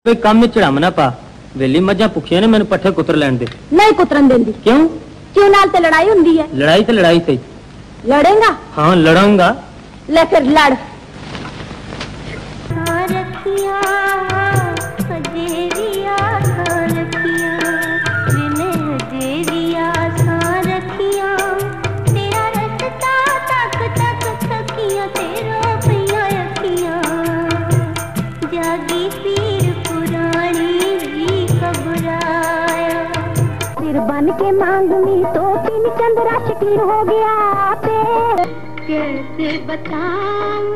कोई काम में चढ़ाम ना पा वेली मझा भुखिया ने मैंने पट्ठे कुतर लैन दे। नहीं कुतरन देंदी। क्यों? क्यों नाल ते लड़ाई हुंदी है। लड़ाई तो लड़ाई सही। लड़ेगा? हाँ लड़ाऊंगा। ले फिर लड़। बन के मांगनी तो तीन चंद्रा शकीर हो गया पे कैसे बताऊं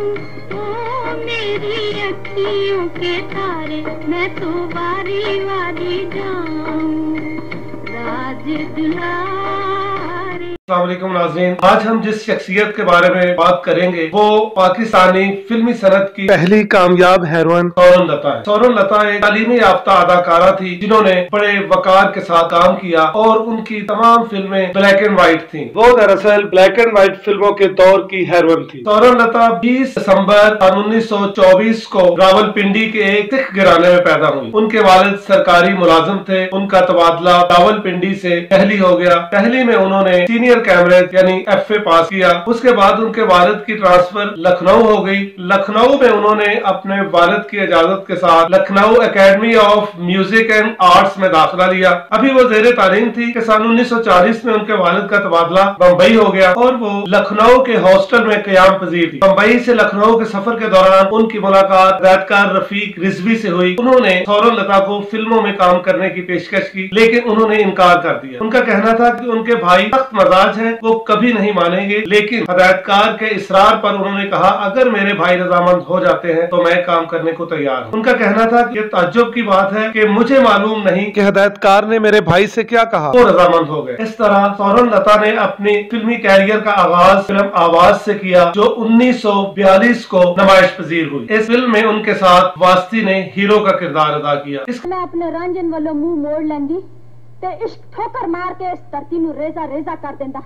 ओ मेरी अखियों के तारे मैं तो बारी बारी जाऊं राज दुलारे। अस्सलाम वालेकुम नाज़रीन, आज हम जिस शख्सियत के बारे में बात करेंगे वो पाकिस्तानी फिल्मी सनत की पहली कामयाब हीरोइन सौरन लता है। सौरन लता एक तालीमी याफ्ता अदाकारा थी जिन्होंने बड़े वकार के साथ काम किया और उनकी तमाम फिल्में ब्लैक एंड व्हाइट थी। वो दरअसल ब्लैक एंड व्हाइट फिल्मों के दौर की हीरोइन थी। सौरन लता 20 दिसंबर 1924 को रावलपिंडी के एक सिख घराने में पैदा हुई। उनके वालिद सरकारी मुलाजिम थे। उनका तबादला रावलपिंडी से दिल्ली हो गया। दिल्ली में उन्होंने सीनियर कैमरेज यानी FA पास किया। उसके बाद उनके वालिद की ट्रांसफर लखनऊ हो गई। लखनऊ में उन्होंने अपने वालिद की इजाजत के साथ Lucknow academy of music and arts में दाखिला लिया। अभी वो जेरे तालीम थी कि सन 1940 में उनके वालिद का तबादला बम्बई हो गया और वो लखनऊ के हॉस्टल में कयाम पजीर थी। बम्बई से लखनऊ के सफर के दौरान उनकी मुलाकात हिदायतकार रफीक रिजवी से हुई। उन्होंने सौरन लता को फिल्मों में काम करने की पेशकश की लेकिन उन्होंने इनकार कर दिया। उनका कहना था कि उनके भाई सख्त मजाज है, वो कभी नहीं मानेंगे, लेकिन हिदायतकार के इसरार पर उन्होंने कहा अगर मेरे भाई रजामंद हो जाते हैं तो मैं काम करने को तैयार हूँ। उनका कहना था कि ये ताज्जुब की बात है कि मुझे मालूम नहीं कि हिदायतकार ने मेरे भाई से क्या कहा, वो रजामंद हो गए। इस तरह सौरन लता ने अपनी फिल्मी कैरियर का आगाज फिल्म आवाज से किया जो 1942 को नुमाइश पजीर हुई। इस फिल्म में उनके साथ वास्ती ने हीरो का किरदार अदा किया। मैं अपने रंजन वालों मुंह मोड़ लेंगी ते इश्क ठोकर मार के इस धरती नूं रेजा रेजा कर देंदा।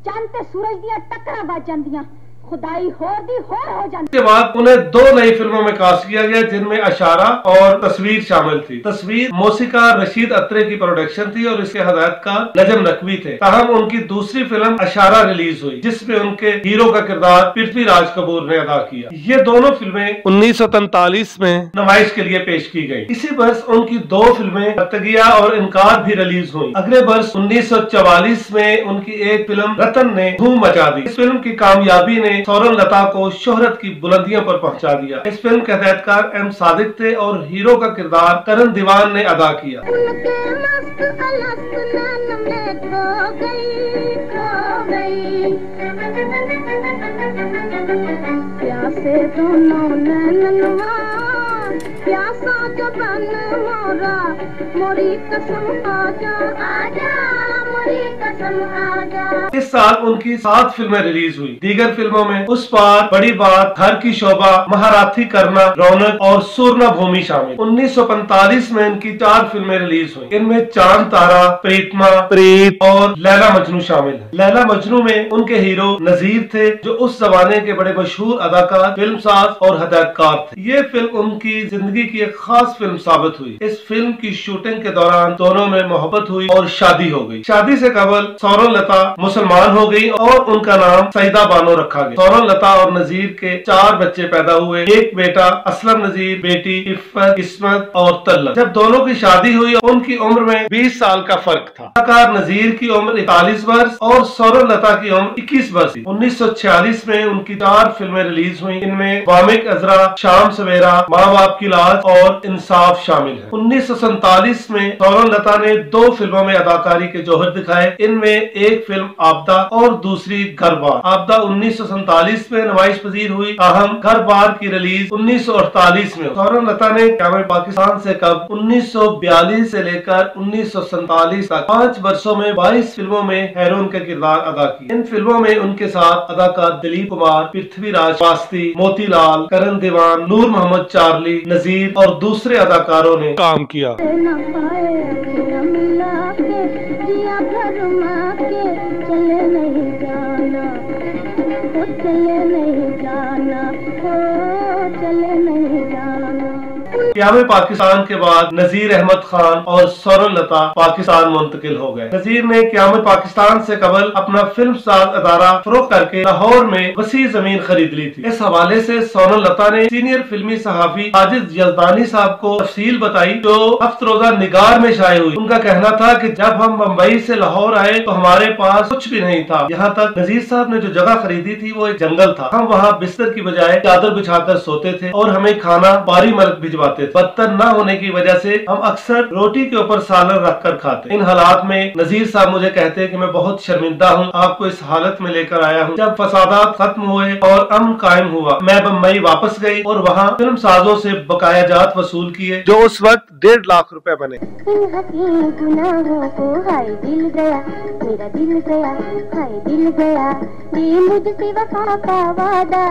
चंद ते सूरज दियां टक्करां बज जांदियां, खुदाई होर दी होर हो जाती। के बाद उन्हें 2 नई फिल्मों में कास्ट किया गया जिनमें अशारा और तस्वीर शामिल थी। तस्वीर मौसीकार रशीद अत्रे की प्रोडक्शन थी और इसके हिदायतकार नजम नकवी थे। ताहम उनकी दूसरी फिल्म अशारा रिलीज हुई जिसमें उनके हीरो का किरदार पृथ्वीराज कपूर ने अदा किया। ये दोनों फिल्में 1943 में नुमाइश के लिए पेश की गयी। इसी वर्ष उनकी 2 फिल्में रतगिया और इनकार भी रिलीज हुई। अगले वर्ष 1944 में उनकी एक फिल्म रतन ने धूम मचा दी। इस फिल्म की कामयाबी ने सौरन लता को शोहरत की बुलंदियों पर पहुंचा दिया। इस फिल्म के हिदायतकार M सादिक थे और हीरो का किरदार करण दीवान ने अदा किया। प्यासे दोनों नैनवा प्यासा जबन मोरा मोरी कसम आजा आजा मोरी कसम आजा। इस साल उनकी 7 फिल्में रिलीज हुई। दीगर फिल्मों में उस पार, बड़ी बात, घर की शोभा, महाराथी करना, रौनक और सूरना भूमि शामिल। 1945 में उनकी 4 फिल्में रिलीज हुई। इनमें चांद तारा, प्रीतमा, प्रीत और लैला मजनू शामिल है। लैला मजनू में उनके हीरो नजीर थे जो उस जमाने के बड़े मशहूर अदाकार, फिल्मसाज और हिदायतकार थे। ये फिल्म उनकी जिंदगी की एक खास फिल्म साबित हुई। इस फिल्म की शूटिंग के दौरान दोनों में मोहब्बत हुई और शादी हो गई। शादी से कबल सौरन लता मुसलमान हो गई और उनका नाम सईदा बानो रखा गया। सौरन लता और नजीर के 4 बच्चे पैदा हुए। एक बेटा असलम नजीर, बेटी इफ्फत, इस्मत और तल्लत। जब दोनों की शादी हुई उनकी उम्र में 20 साल का फर्क था। अदाकार नजीर की उम्र 41 वर्ष और सौरन लता की उम्र 21 वर्ष थी। 1946 में उनकी 4 फिल्में रिलीज हुई। इनमें वामिक अजरा, शाम सवेरा, माँ बाप की लाज और इंसाफ शामिल है। 1947 में सौरन लता ने 2 फिल्मों में अदाकारी के जौहर दिखाए। इनमें एक फिल्म आपदा और दूसरी घर बार। आपदा 1947 में नुमाइश पजीर हुई। ताहम घर बार की रिलीज 1948 में। सौरन लता ने क़याम पाकिस्तान से कब 1942 से लेकर 1947 तक 5 वर्षों में 22 फिल्मों में हीरोइन का किरदार अदा किया। इन फिल्मों में उनके साथ अदाकार दिलीप कुमार, पृथ्वीराज, वास्ती, मोतीलाल, करण दीवान, नूर मोहम्मद चार्ली, नजीर और दूसरे अदाकारों ने काम किया। चले नहीं जाना, चले नहीं जाना, चले नहीं जाना। क़याम पाकिस्तान के बाद नजीर अहमद खान और सोनल लता पाकिस्तान मुंतकिल हो गए। नजीर ने क़याम पाकिस्तान से कबल अपना फिल्म साज अदारा फरोख्त करके लाहौर में वसी जमीन खरीद ली थी। इस हवाले से सोनल लता ने सीनियर फिल्मी सहाफी आजिज यजदानी साहब को तफसील बताई जो हफ्त रोजा निगार में शाये हुई। उनका कहना था कि जब हम मुंबई से लाहौर आए तो हमारे पास कुछ भी नहीं था। यहाँ तक नजीर साहब ने जो जगह खरीदी थी वो एक जंगल था। हम वहाँ बिस्तर की बजाय चादर बिछाकर सोते थे और हमें खाना बारी मलक भिजवाते थे। बर्तन न होने की वजह से हम अक्सर रोटी के ऊपर सालन रख कर खाते। इन हालात में नजीर साहब मुझे कहते हैं कि मैं बहुत शर्मिंदा हूँ, आपको इस हालत में लेकर आया हूँ। जब फसादात खत्म हुए और अमन कायम हुआ, मैं मुंबई वापस गई और वहाँ फिल्म साजों से बकाया जात वसूल किए जो उस वक्त 1.5 लाख रुपए बने। गुनाहों को हाय दिल गया, मेरा दिल गया, हाय दिल गया, ये मुझसे वफा का वादा।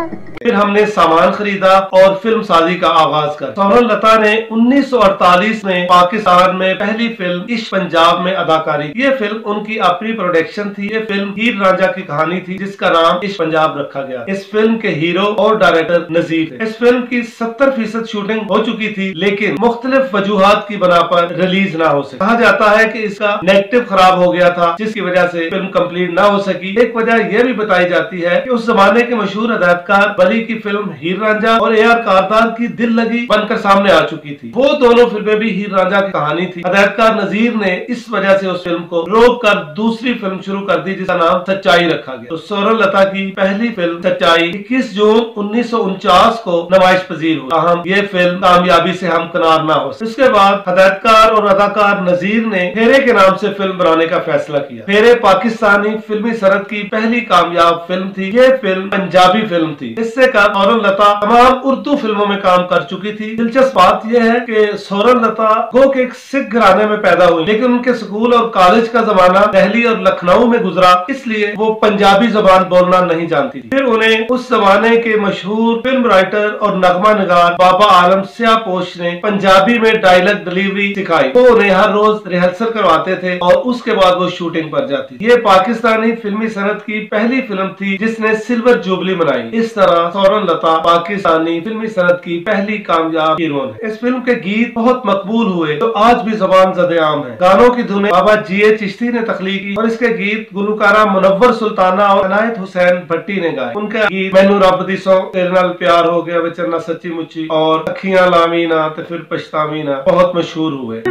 फिर हमने सामान खरीदा और फिल्म साजी का आगाज कर। सोनल लता ने 1948 में पाकिस्तान में पहली फिल्म इश्क पंजाब में अदाकारी। ये फिल्म उनकी अपनी प्रोडक्शन थी। ये फिल्म हीर रांझा की कहानी थी जिसका नाम इश्क पंजाब रखा गया। इस फिल्म के हीरो और डायरेक्टर नजीर थे। इस फिल्म की 70% शूटिंग हो चुकी थी लेकिन मुख्तलिफ वजूहात की बना पर रिलीज ना हो सकी। कहा जाता है कि इसका नेगेटिव खराब हो गया था जिसकी वजह से फिल्म कंप्लीट ना हो सकी। एक वजह यह भी बताई जाती है कि उस जमाने के मशहूर हदायतकार बली की फिल्म हीर रांझा और AR कारदार की दिल लगी बनकर सामने आ चुकी थी। वो दोनों फिल्में भी हीर रांझा की कहानी थी। हदायतकार नजीर ने इस वजह से उस फिल्म को रोक कर दूसरी फिल्म शुरू कर दी जिसका नाम सच्चाई रखा गया। तो सोनल लता की पहली फिल्म सच्चाई 21 जून 1949 को नमाइश पजीर हुई। ताहम ये फिल्म कामयाबी से हमकिनार ना हो। इसके बाद हदायतकार और अदाकार नजीर ने फेरे के नाम से फिल्म बनाने का फैसला किया। फेरे पाकिस्तानी फिल्मी सनत की पहली कामयाब फिल्म थी। ये फिल्म पंजाबी फिल्म थी। इससे कब सोनल लता तमाम उर्दू फिल्मों में काम कर चुकी थी। दिलचस्प बात यह है कि सोनल लता गो के एक सिख घराने में पैदा हुई लेकिन उनके स्कूल और कॉलेज का जमाना दिल्ली और लखनऊ में गुजरा, इसलिए वो पंजाबी जबान बोलना नहीं जानती थी। फिर उन्हें उस जमाने के मशहूर फिल्म राइटर और नगमा निगार बाबा आलम सियापोश ने पंजाबी में डायलॉग डिलीवरी सिखाई। वो उन्हें हर रोज रिहर्सल करवाते थे और उसके बाद वो शूटिंग पर जाती। ये पाकिस्तानी फिल्मी सनत की पहली फिल्म थी जिसने सिल्वर जुबली मनाई। इस तरह सोनल लता पाकिस्तानी फिल्मी सनत की पहली कामयाब हीरोइन है। इस फिल्म के गीत बहुत मकबूल हुए तो आज भी जबान ज़द-ए-आम है। गानों की धुनें बाबा G.A. चिश्ती ने तख्लीक की और इसके गीत गुलकारा मुनव्वर सुल्ताना और अनायत हुसैन भट्टी ने गाए। उनका गीत मैनू रब दी सौ तेरे नाल प्यार हो गया विचरना सच्ची मुच्ची और अखियां लावी ना ते फिर पछतावी ना बहुत मशहूर हुए।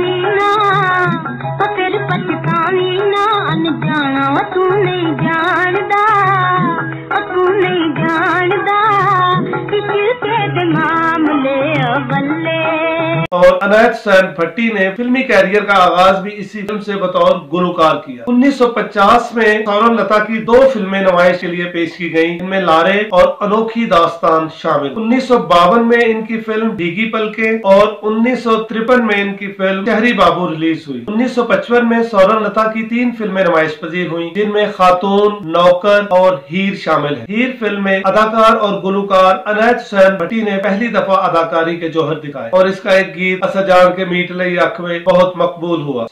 और अनायत हुसैन भट्टी ने फिल्मी कैरियर का आगाज भी इसी फिल्म से बतौर गुलकार किया। 1950 में सोनल लता की 2 फिल्में नमाइश के लिए पेश की गईं, इनमें लारे और अनोखी दास्तान शामिल। 1952 में इनकी फिल्म भीगी पलकें और 1953 में इनकी फिल्म शहरी बाबू रिलीज हुई। 1955 में सोनल लता की 3 फिल्में नमाइश पजीर हुई जिनमें खातून, नौकर और हीर शामिल है। हीर फिल्म में अदाकार और गुलकार अनायत हुसैन भट्टी ने पहली दफा अदाकारी के जौहर दिखाए और इसका एक गीत असजान के मीट लई अख में बहुत मकबूल हुआ।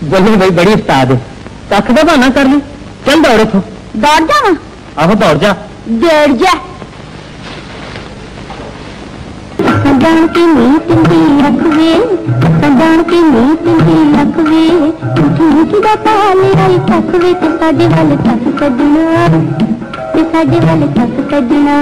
बोलो भाई बड़ी उस्ताद है, अख दबा ना कर ली, चल दौड़ो तो। दौड़ जावा? आहो दौड़ जा। दौड़ जा। सजान की मीत दी रखवे, सजान की मीत दी रखवे, झूठी दा पाले आई तकवे ते साडे वाल तक सजना, ते साडे वाल तक सजना।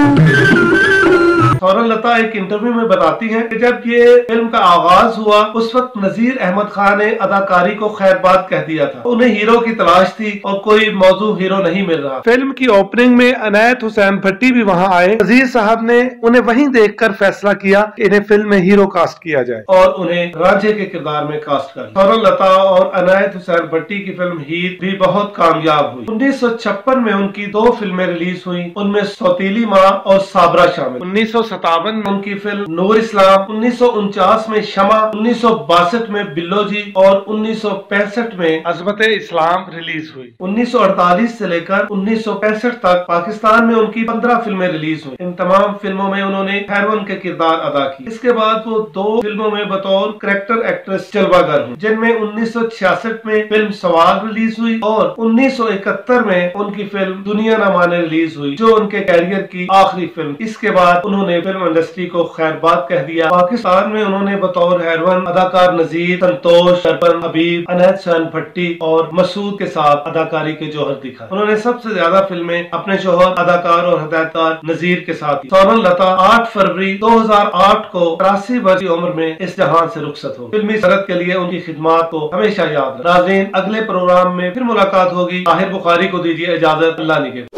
सोनल लता एक इंटरव्यू में बताती हैं कि जब ये फिल्म का आगाज हुआ उस वक्त नजीर अहमद खान ने अदाकारी को खैरबाद कह दिया था। उन्हें हीरो की तलाश थी और कोई मौजू हीरो नहीं मिल रहा। फिल्म की ओपनिंग में अनायत हुसैन भट्टी भी वहां आए। नजीर साहब ने उन्हें वहीं देखकर फैसला किया कि इन्हें फिल्म में हीरो कास्ट किया जाए और उन्हें रांझे के किरदार में कास्ट कर। सोनल लता और अनायत हुसैन भट्टी की फिल्म हीर भी बहुत कामयाब हुई। 1956 में उनकी 2 फिल्में रिलीज हुई, उनमें सौतीली माँ और साबरा शामिल। 1957 में उनकी फिल्म नूर इस्लाम, 1949 में शमा, 1962 में बिल्लोजी और 1965 में अजमत इस्लाम रिलीज हुई। 1948 से लेकर 1965 तक पाकिस्तान में उनकी 15 फिल्में रिलीज हुई। इन तमाम फिल्मों में उन्होंने खैरवन के किरदार अदा किए। इसके बाद वो 2 फिल्मों में बतौर कैरेक्टर एक्ट्रेस जलवागर हुई जिनमें 1966 में फिल्म सवाल रिलीज हुई और 1971 में उनकी फिल्म दुनिया न माने रिलीज हुई जो उनके कैरियर की आखिरी फिल्म। इसके बाद उन्होंने उन्होंने फिल्म इंडस्ट्री को खैरबाद कह दिया। पाकिस्तान में उन्होंने बतौर हैरवन अदाकार नजीर, संतोष, शरपन, हबीब, अनहद शान भट्टी और मसूद के साथ अदाकारी के जौहर दिखा। उन्होंने सबसे ज्यादा फिल्में अपने शोहर, अदाकार और हिदायतकार नजीर के साथ की। सोनम लता 8 फरवरी 2008 को 83 वर्ष की उम्र में इस जहां से रुखसत हो। फिल्मी सरहद के लिए उनकी खिदमात को हमेशा याद रखें। नाज़रीन, अगले प्रोग्राम में फिर मुलाकात होगी। ताहिर बुखारी को दीजिए इजाजत। अल्लाह निगहबान।